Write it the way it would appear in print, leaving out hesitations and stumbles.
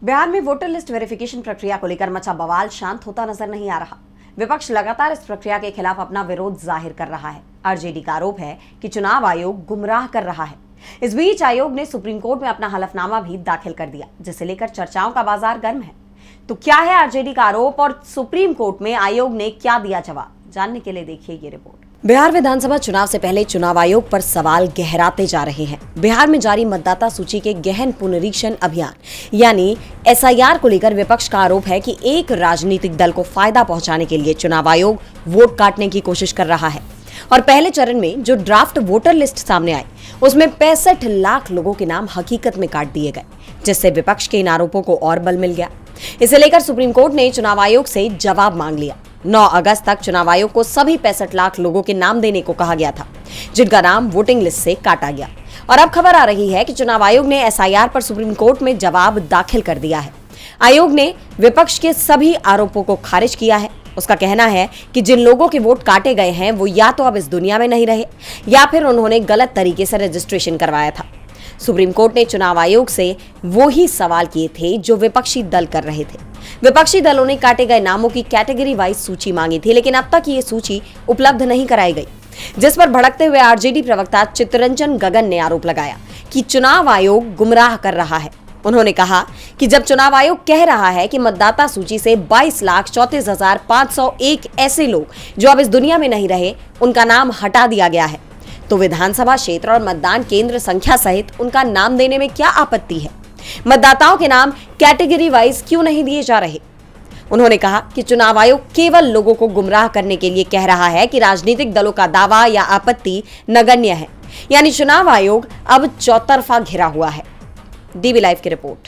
बिहार में voter list verification प्रक्रिया को लेकर मचा बवाल शांत होता नजर नहीं आ रहा। विपक्ष लगातार इस प्रक्रिया के खिलाफ अपना विरोध जाहिर कर रहा है। आरजेडी का आरोप है कि चुनाव आयोग गुमराह कर रहा है। इस बीच आयोग ने सुप्रीम कोर्ट में अपना हलफनामा भी दाखिल कर दिया, जिसे लेकर चर्चाओं का बाजार गर्म है। तो क्या है आरजेडी का आरोप और सुप्रीम कोर्ट में आयोग ने क्या दिया जवाब, जानने के लिए देखिए ये रिपोर्ट। बिहार विधानसभा चुनाव से पहले चुनाव आयोग पर सवाल गहराते जा रहे हैं। बिहार में जारी मतदाता सूची के गहन पुनरीक्षण अभियान यानी एसआईआर को लेकर विपक्ष का आरोप है कि एक राजनीतिक दल को फायदा पहुंचाने के लिए चुनाव आयोग वोट काटने की कोशिश कर रहा है। और पहले चरण में जो ड्राफ्ट वोटर लिस्ट सामने आई, उसमें 65 लाख लोगों के नाम हकीकत में काट दिए गए, जिससे विपक्ष के इन आरोपों को और बल मिल गया। इसे लेकर सुप्रीम कोर्ट ने चुनाव आयोग से जवाब मांग लिया। 9 अगस्त तक चुनाव आयोग को सभी 65 लाख लोगों के नाम देने को कहा गया था, जिनका नाम वोटिंग लिस्ट से काटा गया। और अब खबर आ रही है कि चुनाव आयोग ने एसआईआर पर सुप्रीम कोर्ट में जवाब दाखिल कर दिया है। आयोग ने विपक्ष के सभी आरोपों को खारिज किया है। उसका कहना है कि जिन लोगों के वोट काटे गए हैं वो या तो अब इस दुनिया में नहीं रहे या फिर उन्होंने गलत तरीके से रजिस्ट्रेशन करवाया था। सुप्रीम कोर्ट ने चुनाव आयोग से वो ही सवाल किए थे जो विपक्षी दल कर रहे थे। विपक्षी दलों ने काटे गए नामों की कैटेगरी वाइज सूची मांगी थी, लेकिन अब तक ये सूची उपलब्ध नहीं कराई गई, जिस पर भड़कते हुए आरजेडी प्रवक्ता चित्तरंजन गगन ने आरोप लगाया कि चुनाव आयोग गुमराह कर रहा है। उन्होंने कहा कि जब चुनाव आयोग कह रहा है कि मतदाता सूची से 22,34,501 ऐसे लोग जो अब इस दुनिया में नहीं रहे, उनका नाम हटा दिया गया है, तो विधानसभा क्षेत्र और मतदान केंद्र संख्या सहित उनका नाम देने में क्या आपत्ति है? मतदाताओं के नाम कैटेगरी वाइज क्यों नहीं दिए जा रहे? उन्होंने कहा कि चुनाव आयोग केवल लोगों को गुमराह करने के लिए कह रहा है कि राजनीतिक दलों का दावा या आपत्ति नगण्य है, यानी चुनाव आयोग अब चौतरफा घिरा हुआ है। डीबी लाइव की रिपोर्ट।